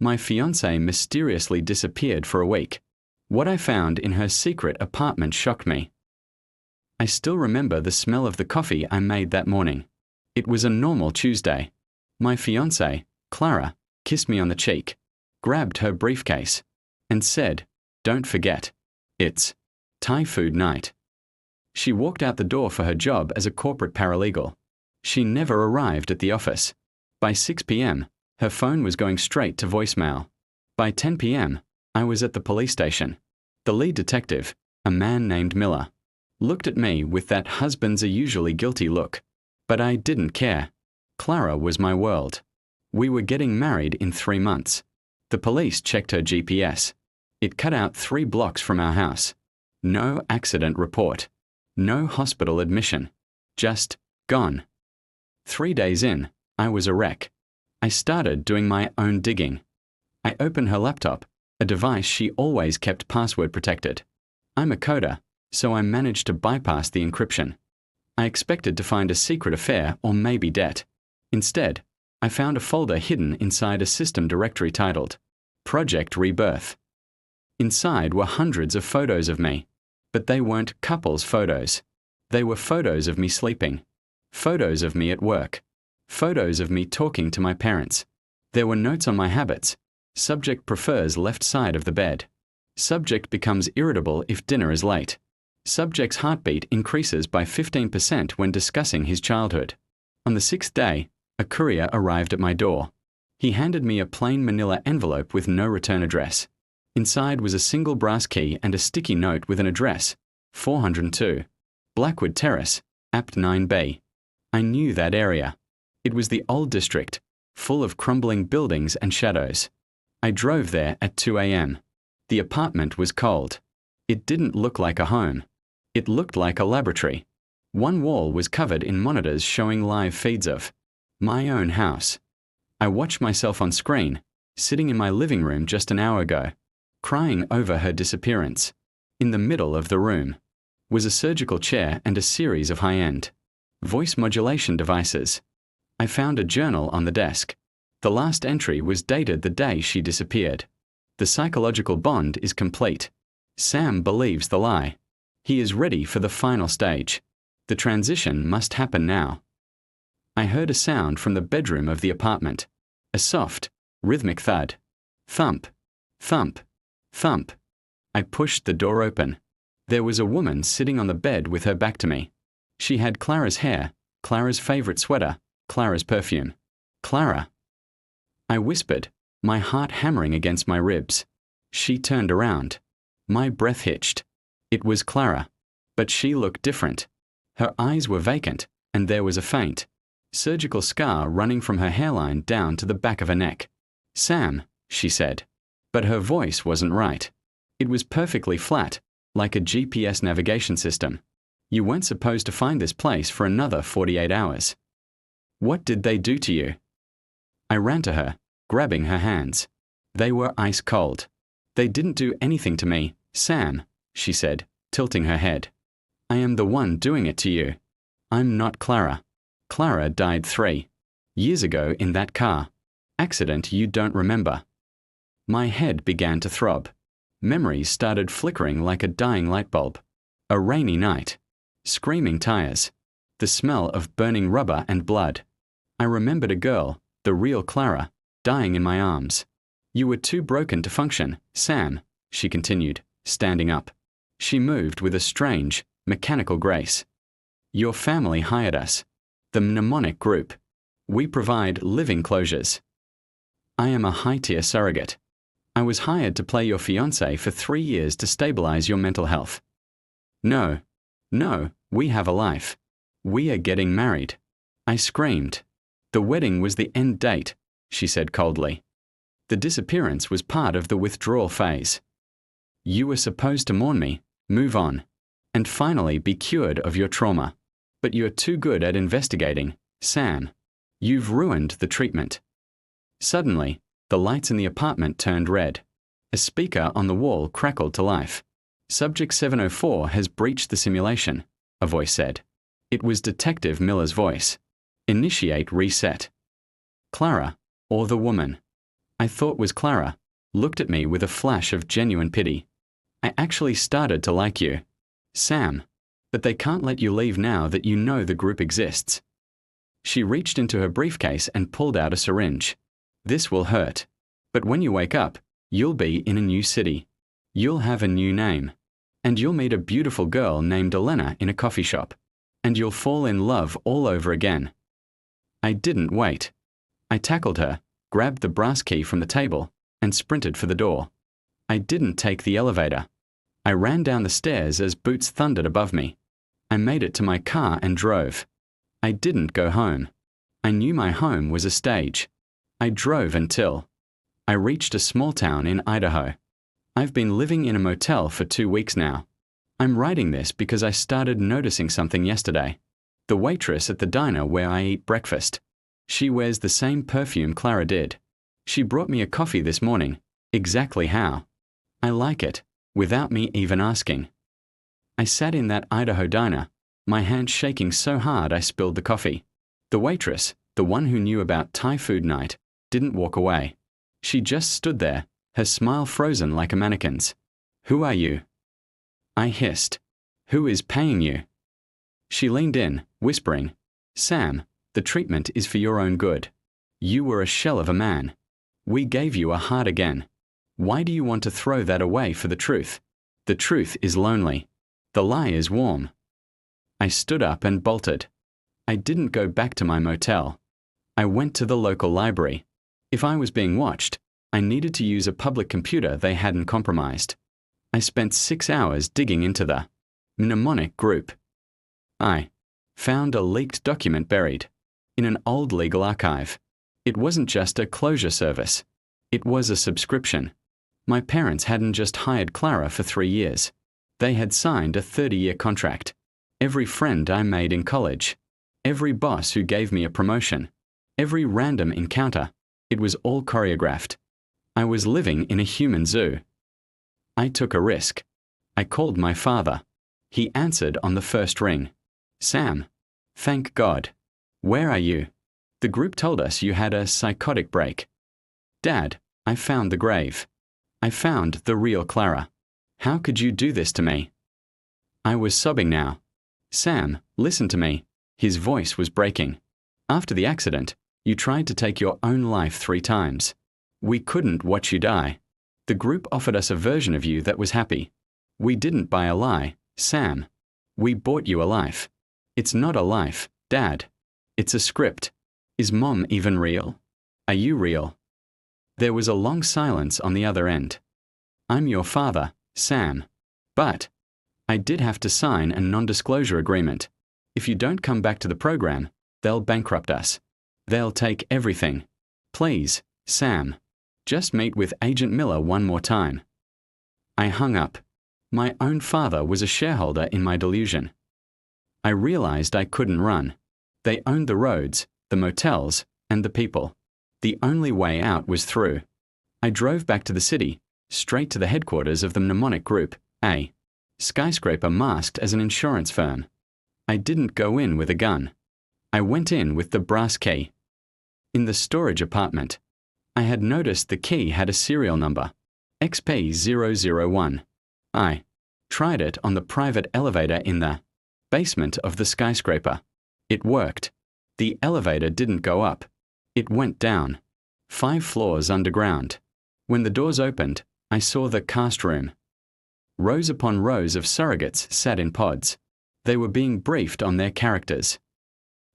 My fiancée mysteriously disappeared for a week. What I found in her secret apartment shocked me. I still remember the smell of the coffee I made that morning. It was a normal Tuesday. My fiancée, Clara, kissed me on the cheek, grabbed her briefcase, and said, "Don't forget, it's Thai food night." She walked out the door for her job as a corporate paralegal. She never arrived at the office. By 6 p.m., her phone was going straight to voicemail. By 10 p.m., I was at the police station. The lead detective, a man named Miller, looked at me with that husbands are usually guilty look. But I didn't care. Clara was my world. We were getting married in 3 months. The police checked her GPS. It cut out 3 blocks from our house. No accident report. No hospital admission. Just gone. 3 days in, I was a wreck. I started doing my own digging. I opened her laptop, a device she always kept password protected. I'm a coder, so I managed to bypass the encryption. I expected to find a secret affair or maybe debt. Instead, I found a folder hidden inside a system directory titled Project Rebirth. Inside were hundreds of photos of me, but they weren't couples photos. They were photos of me sleeping, photos of me at work, photos of me talking to my parents. There were notes on my habits. Subject prefers left side of the bed. Subject becomes irritable if dinner is late. Subject's heartbeat increases by 15% when discussing his childhood. On the 6th day, a courier arrived at my door. He handed me a plain manila envelope with no return address. Inside was a single brass key and a sticky note with an address, 402, Blackwood Terrace, Apt 9B. I knew that area. It was the old district, full of crumbling buildings and shadows. I drove there at 2 a.m. The apartment was cold. It didn't look like a home. It looked like a laboratory. One wall was covered in monitors showing live feeds of my own house. I watched myself on screen, sitting in my living room just an hour ago, crying over her disappearance. In the middle of the room was a surgical chair and a series of high-end voice modulation devices. I found a journal on the desk. The last entry was dated the day she disappeared. The psychological bond is complete. Sam believes the lie. He is ready for the final stage. The transition must happen now. I heard a sound from the bedroom of the apartment. A soft, rhythmic thud. Thump, thump, thump. I pushed the door open. There was a woman sitting on the bed with her back to me. She had Clara's hair, Clara's favorite sweater, Clara's perfume. Clara. I whispered, my heart hammering against my ribs. She turned around. My breath hitched. It was Clara, but she looked different. Her eyes were vacant, and there was a faint, surgical scar running from her hairline down to the back of her neck. "Sam," she said, but her voice wasn't right. It was perfectly flat, like a GPS navigation system. "You weren't supposed to find this place for another 48 hours. What did they do to you?" I ran to her, grabbing her hands. They were ice cold. "They didn't do anything to me, Sam," she said, tilting her head. "I am the one doing it to you. I'm not Clara. Clara died 3 years ago in that car. Accident you don't remember." My head began to throb. Memories started flickering like a dying light bulb. A rainy night. Screaming tires. The smell of burning rubber and blood. I remembered a girl, the real Clara, dying in my arms. "You were too broken to function, Sam," she continued, standing up. She moved with a strange, mechanical grace. "Your family hired us. The mnemonic group. We provide living closures. I am a high-tier surrogate. I was hired to play your fiancé for 3 years to stabilize your mental health. No, we have a life. We are getting married." I screamed. "The wedding was the end date," she said coldly. "The disappearance was part of the withdrawal phase. You were supposed to mourn me, move on, and finally be cured of your trauma. But you're too good at investigating, Sam. You've ruined the treatment." Suddenly, the lights in the apartment turned red. A speaker on the wall crackled to life. "Subject 704 has breached the simulation," a voice said. It was Detective Miller's voice. "Initiate reset." Clara, or the woman. I thought was Clara, looked at me with a flash of genuine pity. I actually started to like you, Sam, but they can't let you leave now that you know the group exists. She reached into her briefcase and pulled out a syringe. This will hurt, but when you wake up, you'll be in a new city. You'll have a new name, and you'll meet a beautiful girl named Elena in a coffee shop, and you'll fall in love all over again. I didn't wait. I tackled her, grabbed the brass key from the table, and sprinted for the door. I didn't take the elevator. I ran down the stairs as boots thundered above me. I made it to my car and drove. I didn't go home. I knew my home was a stage. I drove until I reached a small town in Idaho. I've been living in a motel for 2 weeks now. I'm writing this because I started noticing something yesterday. The waitress at the diner where I eat breakfast. She wears the same perfume Clara did. She brought me a coffee this morning. Exactly how. I like it, without me even asking. I sat in that Idaho diner, my hand shaking so hard I spilled the coffee. The waitress, the one who knew about Thai food night, didn't walk away. She just stood there, her smile frozen like a mannequin's. Who are you? I hissed. Who is paying you? She leaned in, whispering, Sam, the treatment is for your own good. You were a shell of a man. We gave you a heart again. Why do you want to throw that away for the truth? The truth is lonely. The lie is warm. I stood up and bolted. I didn't go back to my motel. I went to the local library. If I was being watched, I needed to use a public computer they hadn't compromised. I spent 6 hours digging into the mnemonic group. I found a leaked document buried in an old legal archive. It wasn't just a closure service. It was a subscription. My parents hadn't just hired Clara for 3 years. They had signed a 30-year contract. Every friend I made in college, every boss who gave me a promotion, every random encounter, it was all choreographed. I was living in a human zoo. I took a risk. I called my father. He answered on the first ring. Sam, thank God. Where are you? The group told us you had a psychotic break. Dad, I found the grave. I found the real Clara. How could you do this to me? I was sobbing now. Sam, listen to me. His voice was breaking. After the accident, you tried to take your own life 3 times. We couldn't watch you die. The group offered us a version of you that was happy. We didn't buy a lie, Sam. We bought you a life. It's not a life, Dad. It's a script. Is Mom even real? Are you real? There was a long silence on the other end. I'm your father, Sam. But I did have to sign a non-disclosure agreement. If you don't come back to the program, they'll bankrupt us. They'll take everything. Please, Sam. Just meet with Agent Miller one more time. I hung up. My own father was a shareholder in my delusion. I realized I couldn't run. They owned the roads, the motels, and the people. The only way out was through. I drove back to the city, straight to the headquarters of the mnemonic group, a skyscraper masked as an insurance firm. I didn't go in with a gun. I went in with the brass key. In the storage apartment, I had noticed the key had a serial number, XP001. I tried it on the private elevator in the basement of the skyscraper. It worked. The elevator didn't go up. It went down, 5 floors underground. When the doors opened, I saw the cast room. Rows upon rows of surrogates sat in pods. They were being briefed on their characters.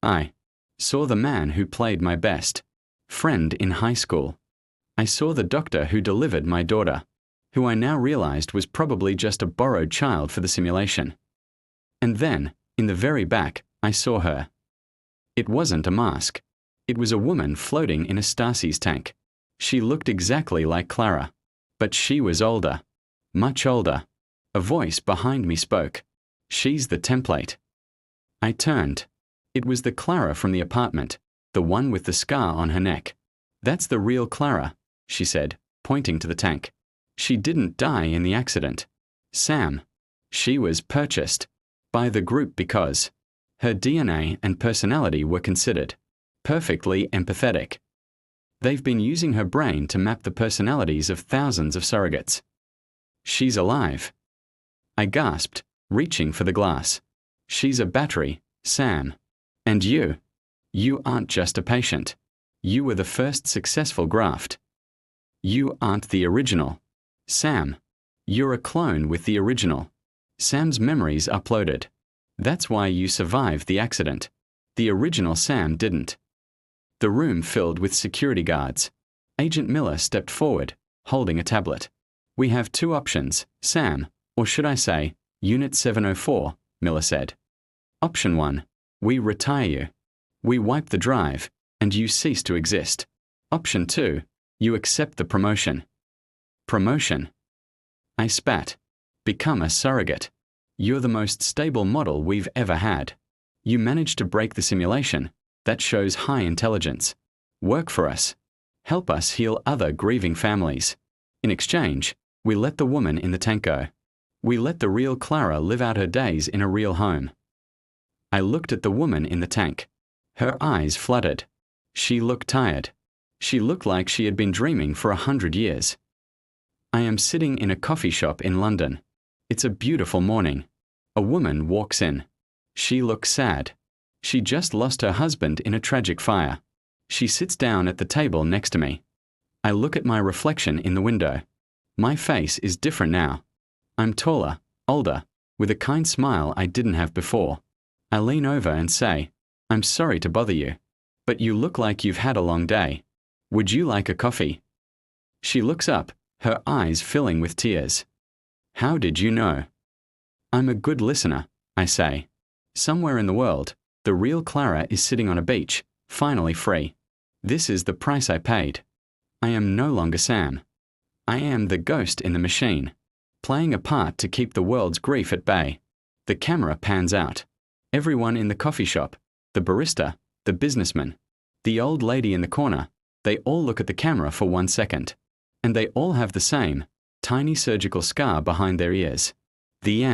I saw the man who played my best friend in high school. I saw the doctor who delivered my daughter, who I now realized was probably just a borrowed child for the simulation. And then, in the very back, I saw her. It wasn't a mask. It was a woman floating in a Stasis tank. She looked exactly like Clara, but she was older, much older. A voice behind me spoke. She's the template. I turned. It was the Clara from the apartment, the one with the scar on her neck. That's the real Clara, she said, pointing to the tank. She didn't die in the accident. Sam. She was purchased by the group because her DNA and personality were considered perfectly empathetic. They've been using her brain to map the personalities of thousands of surrogates. She's alive. I gasped, reaching for the glass. She's a battery, Sam. And you aren't just a patient. You were the first successful graft. You aren't the original. Sam. You're a clone with the original. Sam's memories uploaded. That's why you survived the accident. The original Sam didn't. The room filled with security guards. Agent Miller stepped forward, holding a tablet. We have two options, Sam, or should I say, Unit 704, Miller said. Option 1. We retire you. We wipe the drive, and you cease to exist. Option 2. You accept the promotion. Promotion. I spat. Become a surrogate. You're the most stable model we've ever had. You managed to break the simulation. That shows high intelligence. Work for us. Help us heal other grieving families. In exchange, we let the woman in the tank go. We let the real Clara live out her days in a real home. I looked at the woman in the tank. Her eyes fluttered. She looked tired. She looked like she had been dreaming for 100 years. I am sitting in a coffee shop in London. It's a beautiful morning. A woman walks in. She looks sad. She just lost her husband in a tragic fire. She sits down at the table next to me. I look at my reflection in the window. My face is different now. I'm taller, older, with a kind smile I didn't have before. I lean over and say, I'm sorry to bother you, but you look like you've had a long day. Would you like a coffee? She looks up, her eyes filling with tears. How did you know? I'm a good listener, I say. Somewhere in the world, the real Clara is sitting on a beach, finally free. This is the price I paid. I am no longer Sam. I am the ghost in the machine, playing a part to keep the world's grief at bay. The camera pans out. Everyone in the coffee shop, the barista, the businessman, the old lady in the corner, they all look at the camera for 1 second. And they all have the same, tiny surgical scar behind their ears. The end.